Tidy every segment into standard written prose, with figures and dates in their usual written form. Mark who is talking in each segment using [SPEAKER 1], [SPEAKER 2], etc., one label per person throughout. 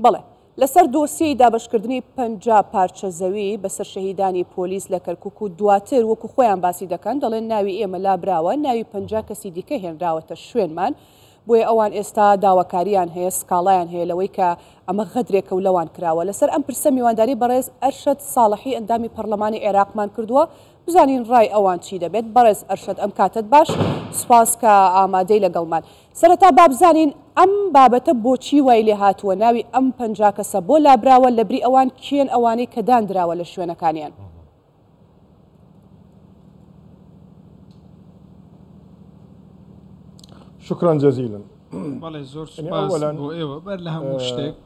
[SPEAKER 1] بەڵێ لەسەر دۆسیەی دابەشکردنی 50 پارچە زەوی بەسەر شەهیدانی پۆلیس لە کەرکووک و دواتر وەکو خۆیان باسی دەکەن دەڵێن ناوی ئێمە لابراوە، ناوی 50 کەسی دیکە هێنراوەتە شوێنمان، بۆیە ئەوان ئێستا داواکاریان هەیە، سکاڵایان هەیە لەوەی کە ئەمە غەدرێکە و لەوان کراوە. لەسەر ئەم پرسە میوانداری بەڕێز ئەرشەد ساڵحی ئەندامی پەرلەمانی عێراقمان کردووە، بزانین ڕای ئەوان چی دەبێت. بەڕێز ئەرشەد ئەم کاتت باش، سوپاس کە ئامادەی لەگەڵمان. سەرەتا با بزانین ئەم بابەتە بۆچی وای لێ هاتووە، ناوی ئەم 50 کەسە بۆ لابراوە، لەبری ئەوان کێن ئەوانەی کە دانراوە لە شوێنەکانیان؟
[SPEAKER 2] شكرا جزيلا.
[SPEAKER 3] بەڵێ زۆر سوپاس بۆ ئێوە. بەر لە هەموو شتێک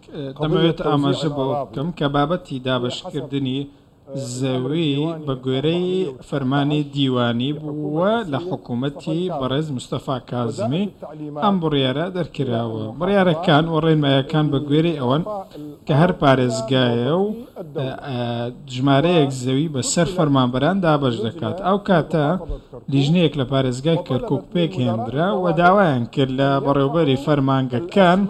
[SPEAKER 3] دەمەوێت ئاماژە بۆ بکەم کە بابەتی دابەشکردنی زەوی بە گوێرەی فەرمانی دیوانی بووە لە حکوومەتی بەڕێز مستەفا کازمی ئەم بڕیارە دەرکراوە. بڕیارەکان و ڕێنمایەکان بە گوێرەی ئەوەن کە هەر پارێزگایە و ژمارەیەک زەوی بەسەر فەرمانبەران دابەش دەکات. ئەو کاتە لیژنەیەک لە پارێزگای کەرکووک پێک هێنرا و داوایان کرد لە بەڕێوەبەری فەرمانگەکان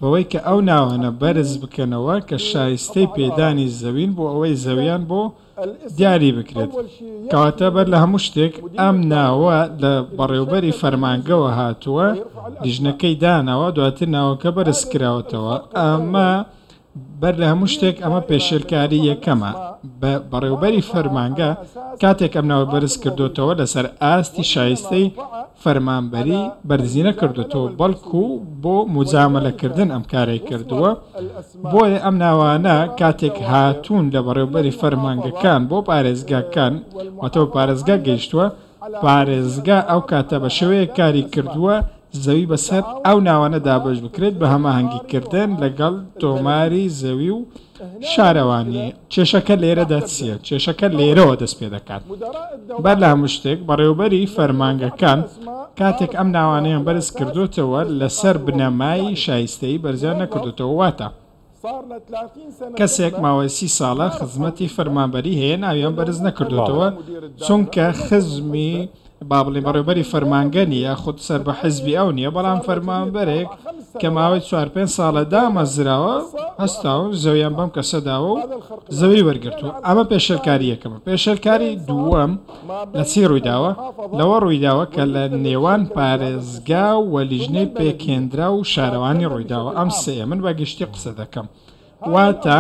[SPEAKER 3] بەوەی کە ئەو ناوانە بەرز بکەنەوە کە شایستەی پێدانی زەوین بۆ ئەوەی زەویان بۆ دیاری بکرێت. کەواتە بەر لە هەموو شتێک ئەم ناوە لە بەڕێوەبەری فەرمانگەوە هاتووە، لیژنەکەی داناوە، دواتر ناوەکە بەرز کراوەتەوە. ئەمە بەر لە هەموو شتێک ئەمە پێشێلکاری یەکەمە. بەڕێوەبەری فەرمانگە کاتێک ئەم ناوە بەرز کردوتەوە لەسەر ئاستی شایستەی فەرمانبەری بەرزی نەکردوتەوە، بەڵکو بۆ موجامەلەکردن ئەم کارەی کردووە. بۆیە ئەم ناوانە کاتێک هاتوون لە بەڕێوەبەری فەرمانگەکان بۆ پارێزگاکان واتەوە پارێزگا گەیشتووە، پارێزگا ئەو کاتە بە شێوەیە کاری کردووە زەوی بەسەر ئەو ناوانە دابش بکرێت بە هەماهەنگیکردن لەگەڵ تۆماری زەوی و شارەوانی. کێشەکە لێرەدا چییە؟ کێشەکە لێرەوە دەست پێ دەکات. بەر لە هەموو شتێک بەڕێوەبەری فەرمانگەکان کاتێک ئەم ناوانەیان بەرز کردوتەوە لەسەر بنەمای شایستەی بەرزیان نەکردوتەوە، واتە کەسێک ماوەی 30 ساڵە خزمەتی فەرمانبەری هەیە ناویان بەرز نەکردوتەوە، چونکە خزمی با بڵێ بەڕێوەبەری فەرمانگە نیە، خود سەر بە حزبی ئەو نییە، بەڵام فەرمانبەرێک کە ماوەی 4-5 ساڵە دامەزراوە هەستا و زەویان بەم کەسەداوە و زەوی وەرگرتووە. ئەمە پێشەلکاری یەکەمە. پێشەلکاری دووەم لە چی ڕوویداوە؟ لەوە ڕوویداوە کە لە نێوان پارێزگا و لیژنەی پێکهێنرا و شارەوانی ڕوویداوە. ئەم سێ من بە گشتی قسە دەکەم، واتە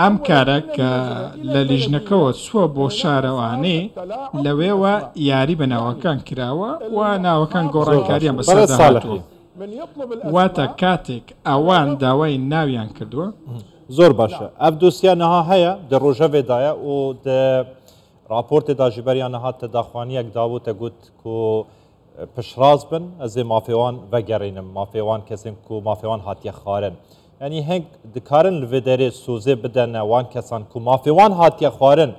[SPEAKER 3] ئەم کارە کە لە لیژنەکەەوە چووە بۆ شارەوانی لەوێوە یاری بە ناوەکان کراوە و ناوەکان گۆڕانکاریان بەسەرداهاتووە. واتە کاتێک ئەوان داوای ناویان کردووە.
[SPEAKER 4] زۆر باشە. ئەف دۆسیانەها هەیە دە ڕۆژەوێدایە و راپۆرتێدا ji beriyan hat daxwaniyek davûte got ku pişraz bin ez ê mafêwan vegerînim, mafêwan kesên ku mafêwan hatiye xwarin. Yani heng dikarin li vê derê sozê bidene wan kesan ku mafêwan hatiye xwarin,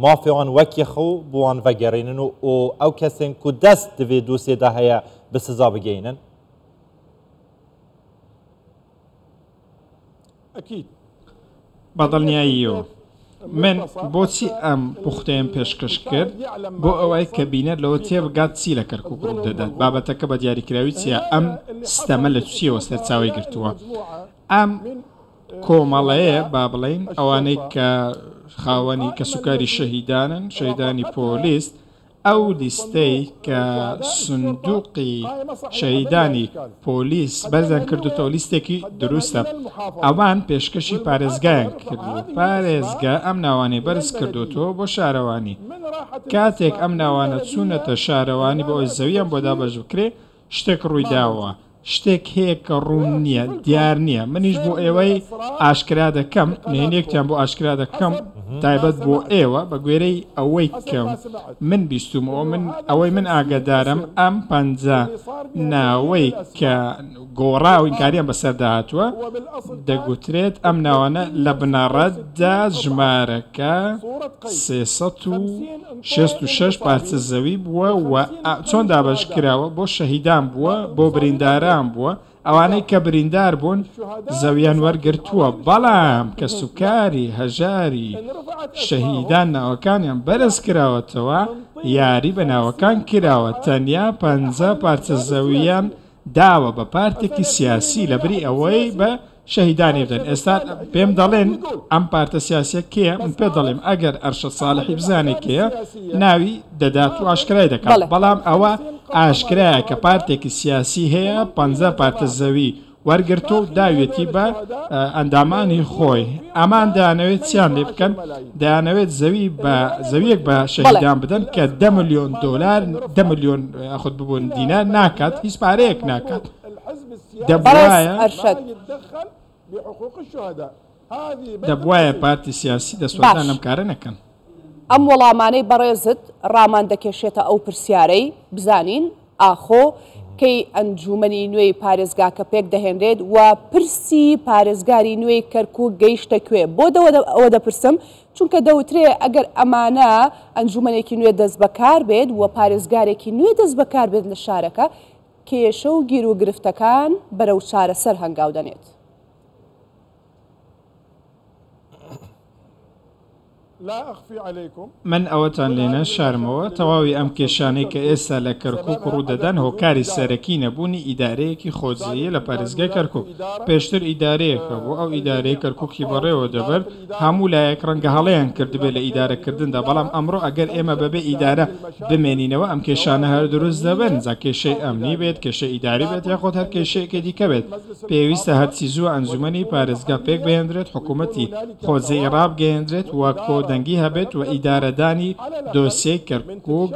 [SPEAKER 4] mafêwan wekî xew bi wan vegerînin û ew kesên ku dest di vê dosiyê de heye bi siza bigeynin.
[SPEAKER 3] بەدڵنیاییەوە من بۆچی ئەم پوختەیەم پێشکەش کرد بۆ ئەوەی کە بینە لەوە تێبگات چی لە کەرکووک ڕوو دەدات. بابەتەکە بە دیاریکراوی چیە؟ ئەم ستەمە لە چیەوە سەرچاوی گرتووە؟ ئەم کۆمەڵەیە با بڵێن ئەوانەی کە خاوەنی کە سوکاری شەهیدانن، شەهیدانی پۆلیس، ئەو لیستەی کە سندوقی شەهیدانی پۆلیس بەرزان کردوتەوە لیستێکی دروستە، ئەوان پێشکەشی پارێزگایان کردو. پارێزگا ئەم ناوانەی بەرز کردوتەوە بۆ شارەوانی. کاتێک ئەم ناوانە چوونەتە شارەوانی بۆ ئەوی زەویان بۆ دابەش بکرێ، شتێک ڕوویداوە، شتێک هەیە کە ڕوون نییە، دیار نییە. منیش بۆ ئێوەی ئاشکرا دەکەم، نهێنیەکتیان بۆ ئاشکرا دەکەم تایبەت بۆ ئێوە بە گوێرەی ئەوەی کەم من بیستومەوە، من ئەوەی من ئاگدارم ئەم 50 ناوەی کە گۆڕاوی کاریان بەسەرداهاتووە دەگوترێت ئەم ناوانە لە بنەڕەتدا ژمارەکە 366 پارچە زەوی بووە و چۆن دابەش کراوە بۆ شەهیدان بووە، بۆ برینداران بووە، ئەوانەی کە بریندار بوون زەویان وەرگرتووە، بەڵام کە سوکاری هەژاری شەهیدان ناوەکانیان بەرز کراوەتەوە یاری بە ناوەکان کراوە. تەنیا 50 پارچە زەویان داوە بە پارتێکی سیاسی لەبری ئەوەی بە شەهیدانی بدەن ئێستا پێم دەڵێن ئەم پارتە سیاسیە کێ من پێ دەڵێم ئەگەر ئەرشەد ساڵحی بزانێت کێە ناوی دەدات و ئاشکرای دەکات بەڵام ئەوە ئاشکرایە کە پارتێکی سیاسی هەیە 50 پارتە زەوی وەرگرتو و داوێتی بە ئەندامانی خۆی ئەمان دەیانەوێت چیان لێ بکەن دەیانەوێت زەویەک بە شەهیدان بدەن کە 10 ملیۆن دلار 10 ملیۆن خود ببوون دینار ناکات هیچ پارەیەک ناکات دەبوایە پارتی سیاسی دەسوەتان لەم کارە نەکەن
[SPEAKER 1] ئەم وەڵامانەی بەڕێزت ڕامان دەکێشێتە ئەو پرسیارەی بزانین ئاخۆ کەی ئەنجومەنی نوێی پارێزگاکە پێک دەهێنرێت و پرسی پارێزگاری نوێی کەرکووک گەیشتە کوێ بۆ ئەوە دەپرسم چونکە دەوترێ ئەگەر ئەمانە ئەنجومەنێکی نوێ دەست بەکار بێت و پارێزگارێکی نوێ دەست بەکار بێت لە شارەکە کێشە و گیر و گرفتەکان بەرەو چارەسەر هەنگاو دەنێت.
[SPEAKER 3] من ئەوەتان لێنە شارمەوە تەواوی ئەم کێشانەی کە ئێستا لە کەرکووک ڕوودەدەن هۆکاری سەرەکی نەبوونی ئیدارەیەکی خۆجیە لە پارێزگای کەرکووک پێشتر ئیدارەیەکە بۆ ئەو ئیدارەی کەرکووکی بەڕێوە دەبەر هەموو لایەک ڕەنگە هەڵەیان کردبێت لە ئیدارەکردندا بەڵام ئەمڕۆ ئەگەر ئێمە بەبێ ئیدارە بمێنینەوە ئەم کێشانە هەر دروست دەبن جا کێشەی ئەمنی بێت کێشە ئیداری بێت یاخۆت هەر کێشەیەکی دیکە بێت پێویستە هەرچی زوو ئەنجومەنی پارێزگا پێک بهێنرێت حکوومەتی خۆجەی ڕابگەهێنرێت وە کۆدەنگی هەبێت و ئیدارەدانی دۆسیەی کەرکووک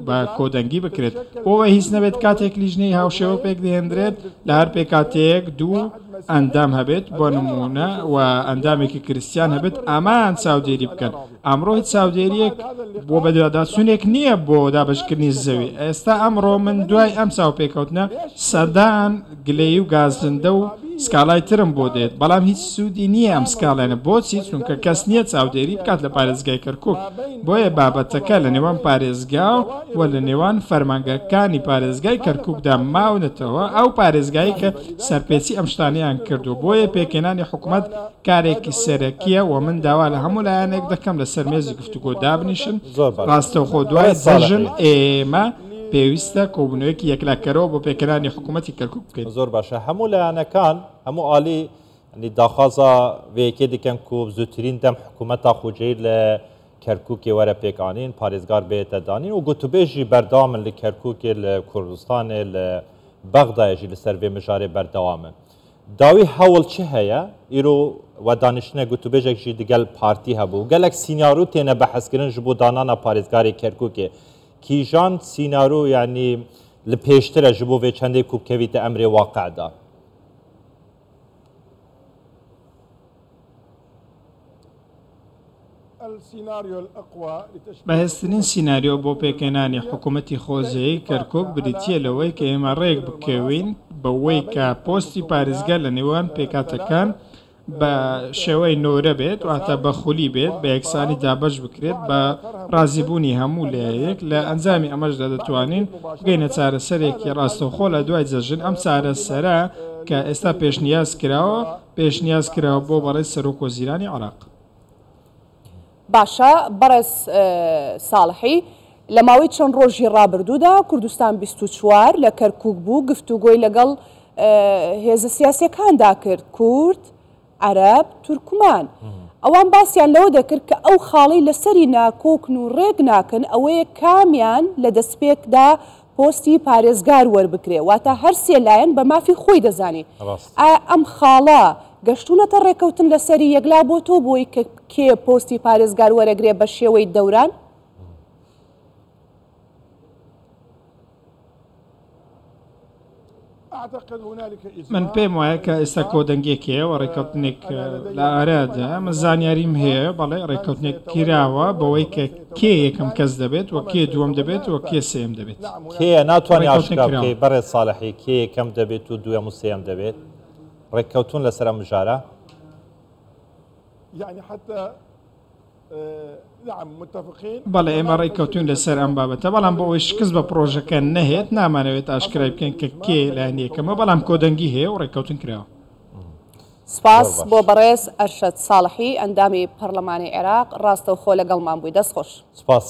[SPEAKER 3] بە کۆدەنگی بکرێت ئەوە هیچ نەبێت کاتێک لیژنەی هاوشێوە پێک دێنرێت لە هەر پێکاتەیەک دوو ئەندام هەبێت بۆ نمونە و ئەندامێکی کریسیان هەبێت ئامان چاودێری بکەن ئەمڕۆ هیچ چاودێریەک بۆ بەداداچوونێک نییە بۆ دابشکردنی زەوی ئێستا ئەمڕۆ من دوای ئەم چاوپێکەوتنە سەدان گلەی و گازندە و سکاڵای ترم بۆ دێت بەڵام هیچ سوودی نییە ئەم سکاڵێنە بۆچی چونکە کەس نییە چاودێری بکات لە پارێزگای کەرکووک بۆیە بابەتەکە لە نێوان پارێزگا و لە نێوان فەرمانگەکانی پارێزگای کەرکووکدا ماونەتەوە ئەو پارێزگایی کە سەرپێچی ئەم شتانیان کردو بۆیە پێکێنانی حکوومەت کارێکی سەرەکیە و من داوا لە هەموو لایەنێک دەکەم لە سەرمێزی گفتوگۆ دابنیشن ڕاستەوخۆ دوای دەژن ئێمە پێویستە کۆبوونەوەیەکی یەکلاکەرەوە بۆ پێکەرانی حکوومەتی کەرکووک بکەین
[SPEAKER 4] زۆر باشە هەموو لایەنەکان هەموو عالی داخوازە وەیەکێ دیکەن و زووترین دەم حکوومەتا خوجەی لە کەرکووکی وەرە پێکانین پارێزگار بێتە دانین و گوتوبێژی بەردەوامن لە کەرکووکێ لە کوردستانێ لە بەغدایەژی لەسەر بێ مژارێ بەردەوامن داوی هەوڵ چه هەیە ئیرۆ و دانیشتنە گوتوبێژێکژی دیگەل پارتی هەبوو گەلێک سینیارو تێنە بەحەزکردن ji بۆ دانانە پارێزگاری کەرکووکێ کیژان سینارو یعنی لە پێشترە ji بۆ vê çendê ku kevîte emrê waqe'da
[SPEAKER 3] بەهێزترین سیناریۆ بۆ پێکێنانی حکوومەتی خۆزایی کەرکووک بریتیە لەوەی کە ئێمە ڕێک بکەوین بەوەی کە پۆستی پارێزگا لە نێوان پێکاتەکان بە شێوەی نۆرە بێت واتە بە خولی بێت بە یەکسانی دابش بکرێت بە ڕازیبوونی هەموو لایەک لە ئەنجامی ئەمەشدا دەتوانین بگەینە چارەسەرێکی ڕاستەوخۆ لە دوای جەژن ئەم چارەسەرە کە ئێستا پێشنیاز کراوە بۆ بەڕێز سەرۆک وەزیرانی عێراق.
[SPEAKER 1] باشە بەڕێز ساڵحی لە ماوەی چەند ڕۆژی ڕابردوودا کوردستان 24 لە کەرکووک بوو گفتوگۆی لەگەڵ هێزە سیاسیەکاندا کرد کورد عەرەب تورکمان ئەوان باسییان لەوە دەکرد کە ئەو خاڵی لەسەری ناکۆکن و ڕێک ناکەن ئەوەیە کامیان لە دەستپێکدا پۆستی پارێزگار وەربکرێ واتە هەر سێ لایەن بە مافی خۆی دەزانی ئەم خاڵە گەشتونەتە ڕێکەوتن لەسەری یەکلا بۆ تۆ بۆی کە کێ پۆستی پارێزگار وەرەگرێ بە شێوەی دەوران
[SPEAKER 3] من پێم وایە کە ئێستا کۆدەنگێکەیە و ڕێکەوتنێک لە ئارادا ئەمە زانیاریم هەیە بەڵێ ڕێکەوتنێک کراوە بەوەی کە کێ یەکەم کەس دەبێت و کێ دووەم دەبێت و کێ سێم دەبێت
[SPEAKER 4] کێ ناتوانانی ئاشکراکەی بەڕێز ساڵحی کێ یەکەم دەبێت و دووەم و سێم دەبێت ڕێککەوتون لەسەر مژارە
[SPEAKER 3] بەڵێ ئێمە ڕێککەوتون لەسەر ئەم بابەتە بەڵام بۆ ئەوەی شکست بە پرۆژەکە نەهێت نامانەوێت ئاشکرای بکەن کە کێ لایەنەکەمە بەڵام کۆدەنگی هەیە و ڕێککەوتن کراوە.
[SPEAKER 1] سپاس بۆ بەڕێز ئەرشەد ساڵحی ئەندامی پەرلەمانی عێراق ڕاستەوخۆ لەگەڵمان بووی دەست خۆش.
[SPEAKER 4] سپاس.